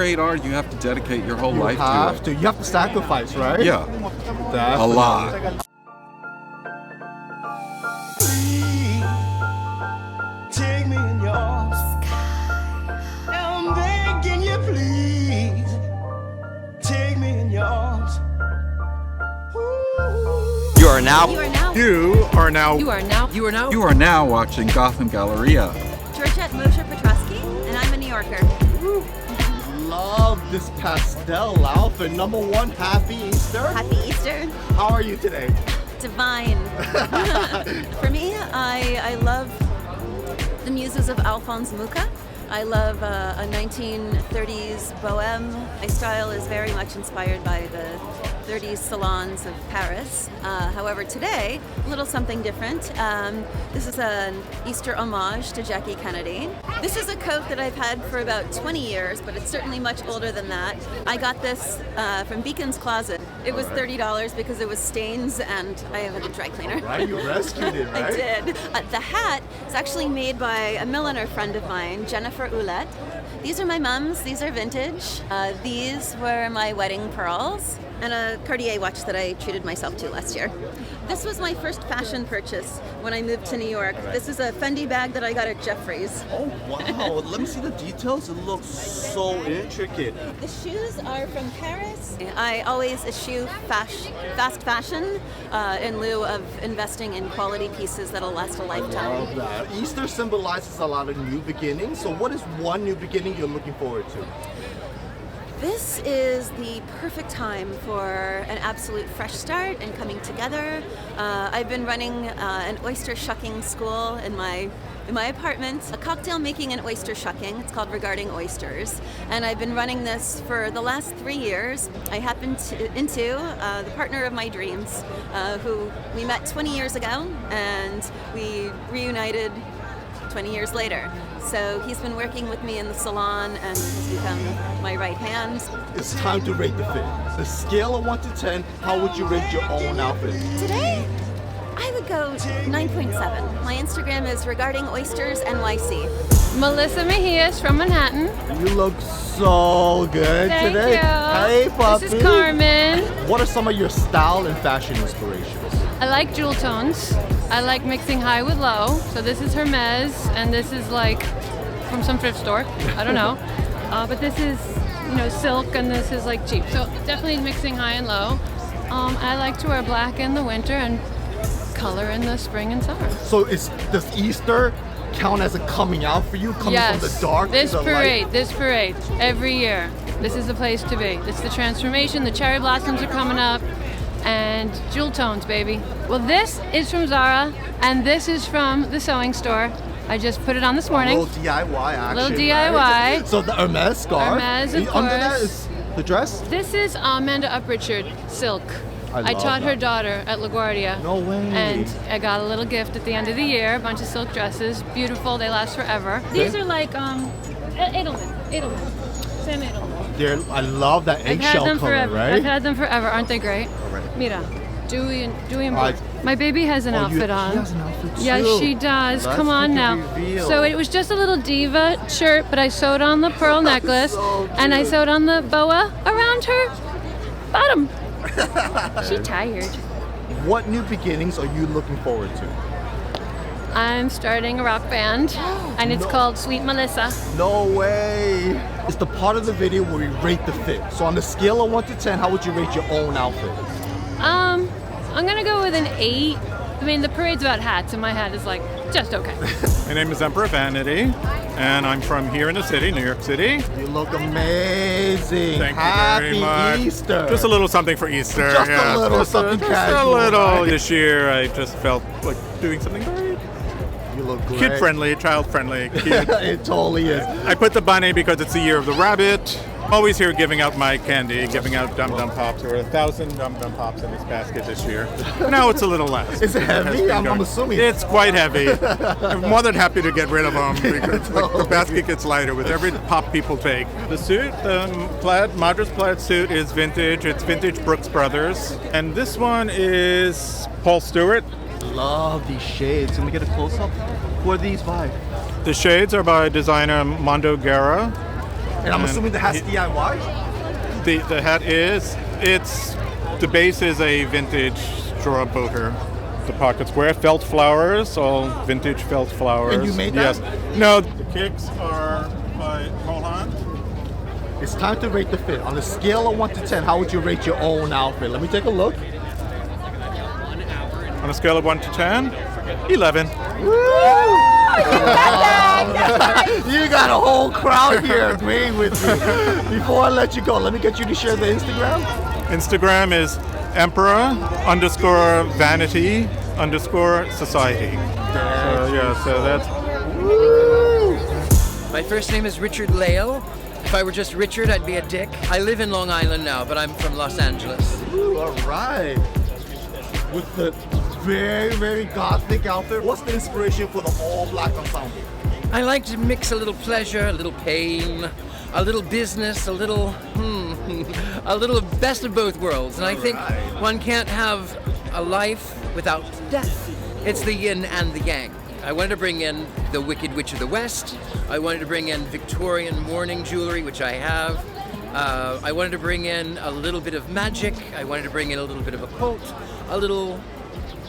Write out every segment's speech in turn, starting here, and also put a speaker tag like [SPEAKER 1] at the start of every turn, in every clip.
[SPEAKER 1] create art, you have to dedicate your whole life to it.
[SPEAKER 2] You have to sacrifice, right?
[SPEAKER 1] Yeah, a lot.
[SPEAKER 3] Take me in your arms. I'm begging you, please. Take me in your arms.
[SPEAKER 4] You are now
[SPEAKER 1] watching Gotham Galleria.
[SPEAKER 5] Georgette Moshe Petrosky, and I'm a New Yorker.
[SPEAKER 2] Love this pastel outfit. Number one, happy Easter.
[SPEAKER 5] Happy Easter.
[SPEAKER 2] How are you today?
[SPEAKER 5] Divine. For me, I love the muses of Alphonse Mucha. I love a 1930s bohème. My style is very much inspired by the 30s salons of Paris. However, today, a little something different. This is an Easter homage to Jackie Kennedy. This is a coat that I've had for about 20 years, but it's certainly much older than that. I got this from Beacon's Closet. It was $30 because it was stains and I have a dry cleaner.
[SPEAKER 2] Right, you rescued it, right?
[SPEAKER 5] I did. The hat is actually made by a milliner friend of mine, Jennifer Ouellette. These are my mom's. These are vintage. These were my wedding pearls. And a Cartier watch that I treated myself to last year. This was my first fashion purchase when I moved to New York. This is a Fendi bag that I got at Jeffrey's.
[SPEAKER 2] Oh, wow. Let me see the details. It looks so intricate.
[SPEAKER 5] The shoes are from Paris. I always eschew fast fashion in lieu of investing in quality pieces that'll last a lifetime.
[SPEAKER 2] I love that. Easter symbolizes a lot of new beginnings. So what is one new beginning you're looking forward to?
[SPEAKER 5] This is the perfect time for an absolute fresh start and coming together. I've been running an oyster shucking school in my apartment, a cocktail making and oyster shucking. It's called Regarding Oysters. And I've been running this for the last 3 years. I happened into the partner of my dreams, who we met 20 years ago and we reunited 20 years later. So he's been working with me in the salon and has become my right hand.
[SPEAKER 2] It's time to rate the fit. The scale of 1 to 10, how would you rate your own outfit?
[SPEAKER 5] Today, I would go 9.7. My Instagram is Regarding Oysters NYC.
[SPEAKER 6] Melissa Mejias from Manhattan.
[SPEAKER 2] You look so good
[SPEAKER 6] Thank
[SPEAKER 2] today.
[SPEAKER 6] you.
[SPEAKER 2] Hey, puppy.
[SPEAKER 6] This is Carmen.
[SPEAKER 2] What are some of your style and fashion inspirations?
[SPEAKER 6] I like jewel tones. I like mixing high with low. So this is Hermes, and this is like from some thrift store. I don't know. But this is, silk, and this is like cheap. So definitely mixing high and low. I like to wear black in the winter and color in the spring and summer.
[SPEAKER 2] So does Easter count as a coming out for you? Coming from the dark to the light?
[SPEAKER 6] This parade, every year. This is the place to be. It's the transformation. The cherry blossoms are coming up. And jewel tones, baby. Well, this is from Zara, and this is from the sewing store. I just put it on this morning.
[SPEAKER 2] A little DIY action.
[SPEAKER 6] Little DIY.
[SPEAKER 2] Right? So the Hermes scarf.
[SPEAKER 6] Hermes, of
[SPEAKER 2] Under that
[SPEAKER 6] course.
[SPEAKER 2] is the dress?
[SPEAKER 6] This is Amanda Uprichard silk. I taught her daughter at LaGuardia.
[SPEAKER 2] No way.
[SPEAKER 6] And I got a little gift at the end of the year, a bunch of silk dresses. Beautiful, they last forever.
[SPEAKER 2] Okay.
[SPEAKER 6] These are like Edelman. Sam Edelman.
[SPEAKER 2] I love that eggshell color,
[SPEAKER 6] forever.
[SPEAKER 2] right?
[SPEAKER 6] I've had them forever. Aren't they great? Mira, Dewey and Blue. My baby has an outfit on.
[SPEAKER 2] She has an outfit too.
[SPEAKER 6] Yes, she does.
[SPEAKER 2] Let's
[SPEAKER 6] Come on
[SPEAKER 2] make
[SPEAKER 6] now.
[SPEAKER 2] a reveal.
[SPEAKER 6] So it was just a little diva shirt, but I sewed on the pearl necklace,
[SPEAKER 2] So
[SPEAKER 6] and I
[SPEAKER 2] cute.
[SPEAKER 6] sewed on the boa around her bottom. She's tired.
[SPEAKER 2] What new beginnings are you looking forward to?
[SPEAKER 6] I'm starting a rock band, and it's called Sweet Melissa.
[SPEAKER 2] No way. It's the part of the video where we rate the fit. So on the scale of 1 to 10, how would you rate your own outfit?
[SPEAKER 6] I'm gonna go with an 8. I mean, the parade's about hats, and my hat is like just okay.
[SPEAKER 7] My name is Emperor Vanity, and I'm from here in the city, New York City.
[SPEAKER 2] You look amazing.
[SPEAKER 7] Thank
[SPEAKER 2] Happy
[SPEAKER 7] you very much.
[SPEAKER 2] Easter.
[SPEAKER 7] Just a little something for Easter.
[SPEAKER 2] Just a little something
[SPEAKER 7] just
[SPEAKER 2] casual,
[SPEAKER 7] a little.
[SPEAKER 2] right?
[SPEAKER 7] This year, I just felt like doing something very
[SPEAKER 2] You look great.
[SPEAKER 7] kid-friendly, child-friendly, cute.
[SPEAKER 2] It totally is.
[SPEAKER 7] I put the bunny because it's the year of the rabbit. Always here giving out my candy, giving out Dum Dum Pops. There were 1,000 Dum Dum Pops in this basket this year. Now it's a little less.
[SPEAKER 2] Is it heavy? I'm assuming.
[SPEAKER 7] It's quite heavy. I'm more than happy to get rid of them because the basket gets lighter with every pop people take. The suit, Madra's plaid suit is vintage. It's vintage Brooks Brothers. And this one is Paul Stewart.
[SPEAKER 2] Love these shades. Can we get a close-up? Who are these by?
[SPEAKER 7] The shades are by designer Mondo Guerra.
[SPEAKER 2] And I'm assuming the hat's DIY?
[SPEAKER 7] The hat is, the base is a vintage straw boater. The pocket square, felt flowers, all vintage felt flowers.
[SPEAKER 2] And you made that?
[SPEAKER 7] Yes. No, the kicks are by Holland.
[SPEAKER 2] It's time to rate the fit. On a scale of 1 to 10, how would you rate your own outfit? Let me take a look.
[SPEAKER 7] On a scale of 1 to 10, 11.
[SPEAKER 2] You got a whole crowd here agreeing with me. Before I let you go, let me get you to share the Instagram.
[SPEAKER 7] Instagram is emperor_vanity_society. So that's.
[SPEAKER 4] My first name is Richard Lale. If I were just Richard, I'd be a dick. I live in Long Island now, but I'm from Los Angeles.
[SPEAKER 2] Ooh, all right. With the very, very gothic outfit, what's the inspiration for the all-black ensemble?
[SPEAKER 4] I like to mix a little pleasure, a little pain, a little business, a little best of both worlds. And I think one can't have a life without death. It's the yin and the yang. I wanted to bring in the Wicked Witch of the West. I wanted to bring in Victorian mourning jewelry, which I have. I wanted to bring in a little bit of magic. I wanted to bring in a little bit of occult, a little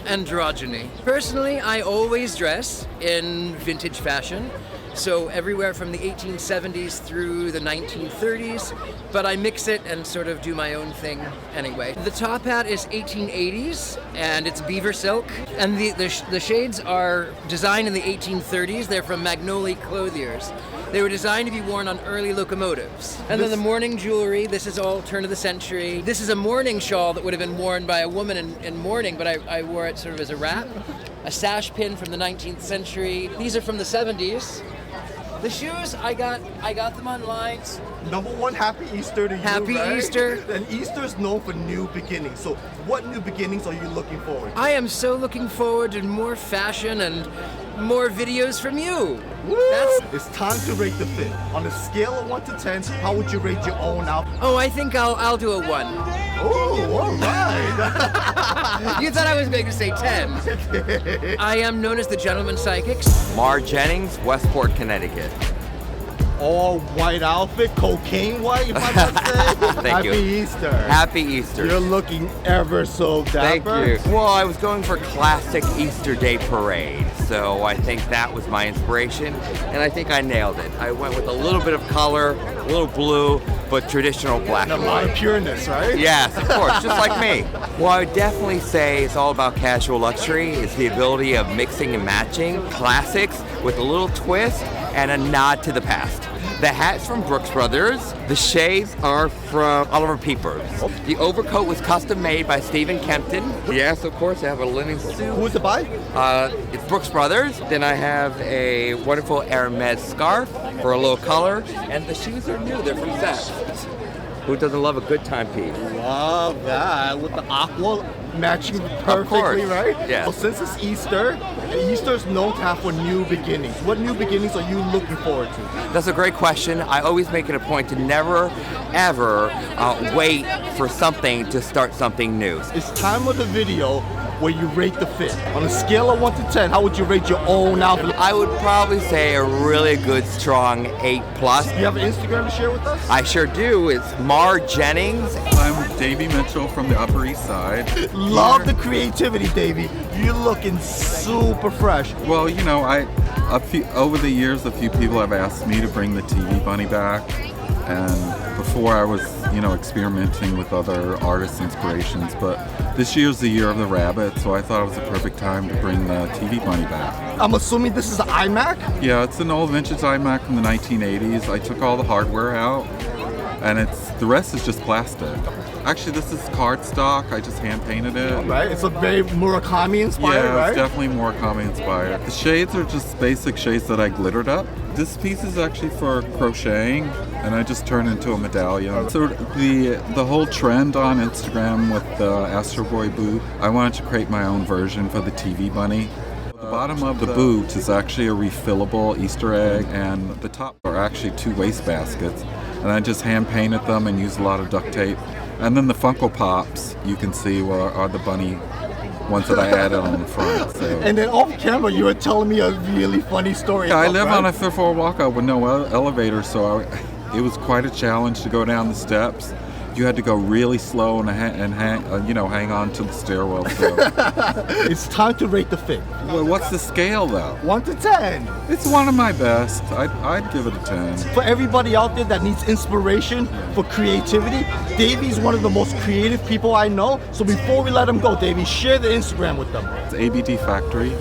[SPEAKER 4] androgyny. Personally, I always dress in vintage fashion. So everywhere from the 1870s through the 1930s, but I mix it and sort of do my own thing anyway. The top hat is 1880s and it's beaver silk, and the shades are designed in the 1830s. They're from Magnolia Clothiers. They were designed to be worn on early locomotives. And then the mourning jewelry, this is all turn of the century. This is a mourning shawl that would have been worn by a woman in mourning, but I wore it sort of as a wrap. A sash pin from the 19th century. These are from the 70s. The shoes, I got them online.
[SPEAKER 2] Number one, Happy Easter to you,
[SPEAKER 4] Happy
[SPEAKER 2] right?
[SPEAKER 4] Easter.
[SPEAKER 2] And Easter is known for new beginnings. So what new beginnings are you looking forward to?
[SPEAKER 4] I am so looking forward to more fashion and more videos from you.
[SPEAKER 2] It's time to rate the fit. On a scale of 1 to 10, how would you rate your own outfit?
[SPEAKER 4] Oh, I think I'll do a 1.
[SPEAKER 2] Oh, all right.
[SPEAKER 4] You thought I was going to say 10. I am known as the Gentleman Psychic.
[SPEAKER 8] Mar Jennings, Westport, Connecticut.
[SPEAKER 2] All white outfit, cocaine white, if I must say.
[SPEAKER 8] Thank you.
[SPEAKER 2] Happy Easter.
[SPEAKER 8] Happy Easter.
[SPEAKER 2] You're looking ever so
[SPEAKER 8] Thank
[SPEAKER 2] dapper.
[SPEAKER 8] you. Well, I was going for classic Easter Day parade, so I think that was my inspiration, and I think I nailed it. I went with a little bit of color, a little blue, but traditional black
[SPEAKER 2] And
[SPEAKER 8] and
[SPEAKER 2] a lot of
[SPEAKER 8] white.
[SPEAKER 2] pureness, right?
[SPEAKER 8] Yes, of course, just like me. Well, I would definitely say it's all about casual luxury. It's the ability of mixing and matching classics with a little twist and a nod to the past. The hat's from Brooks Brothers. The shades are from Oliver Peepers. The overcoat was custom made by Stephen Kempton. Yes, of course, I have a linen suit.
[SPEAKER 2] Who is it by?
[SPEAKER 8] It's Brooks Brothers. Then I have a wonderful Hermes scarf for a little color. And the shoes are new. They're from Saks. Who doesn't love a good timepiece?
[SPEAKER 2] Love that. With the aqua matching perfectly,
[SPEAKER 8] course.
[SPEAKER 2] right?
[SPEAKER 8] Yes.
[SPEAKER 2] Well, since it's Easter, Easter is known to have for new beginnings. What new beginnings are you looking forward to?
[SPEAKER 8] That's a great question. I always make it a point to never, ever wait for something to start something new.
[SPEAKER 2] It's time of the video where you rate the fit. On a scale of 1 to 10, how would you rate your own outfit?
[SPEAKER 8] I would probably say a really good, strong 8+.
[SPEAKER 2] Do you have an Instagram to share with us?
[SPEAKER 8] I sure do. It's Mar Jennings.
[SPEAKER 1] I'm Davey Mitchell from the Upper East Side.
[SPEAKER 2] Love the creativity, Davey. You're looking super fresh.
[SPEAKER 1] Well, you know, over the years, a few people have asked me to bring the TV bunny back, and before I was, experimenting with other artists' inspirations, but this year's the year of the rabbit, so I thought it was the perfect time to bring the TV bunny back.
[SPEAKER 2] I'm assuming this is an iMac?
[SPEAKER 1] Yeah, it's an old vintage iMac from the 1980s. I took all the hardware out, and the rest is just plastic. Actually, this is cardstock. I just hand painted it.
[SPEAKER 2] Right, it's a very Murakami inspired,
[SPEAKER 1] Yeah,
[SPEAKER 2] right?
[SPEAKER 1] it's definitely Murakami inspired. The shades are just basic shades that I glittered up. This piece is actually for crocheting, and I just turned into a medallion. So the whole trend on Instagram with the Astro Boy boot, I wanted to create my own version for the TV bunny. The bottom of the boot is actually a refillable Easter egg, and the top are actually 2 waste baskets. And I just hand painted them and used a lot of duct tape. And then the Funko Pops, you can see, are the bunny ones that I added on the front. So.
[SPEAKER 2] And then off camera, you were telling me a really funny story.
[SPEAKER 1] Yeah, I live on a fifth floor walkout with no elevator, so It was quite a challenge to go down the steps. You had to go really slow and hang on to the stairwell. So.
[SPEAKER 2] It's time to rate the fit.
[SPEAKER 1] Well, what's the scale though?
[SPEAKER 2] 1 to 10.
[SPEAKER 1] It's one of my best. I'd give it a 10.
[SPEAKER 2] For everybody out there that needs inspiration for creativity, Davey's one of the most creative people I know. So before we let him go, Davey, share the Instagram with them.
[SPEAKER 1] It's ABD Factory.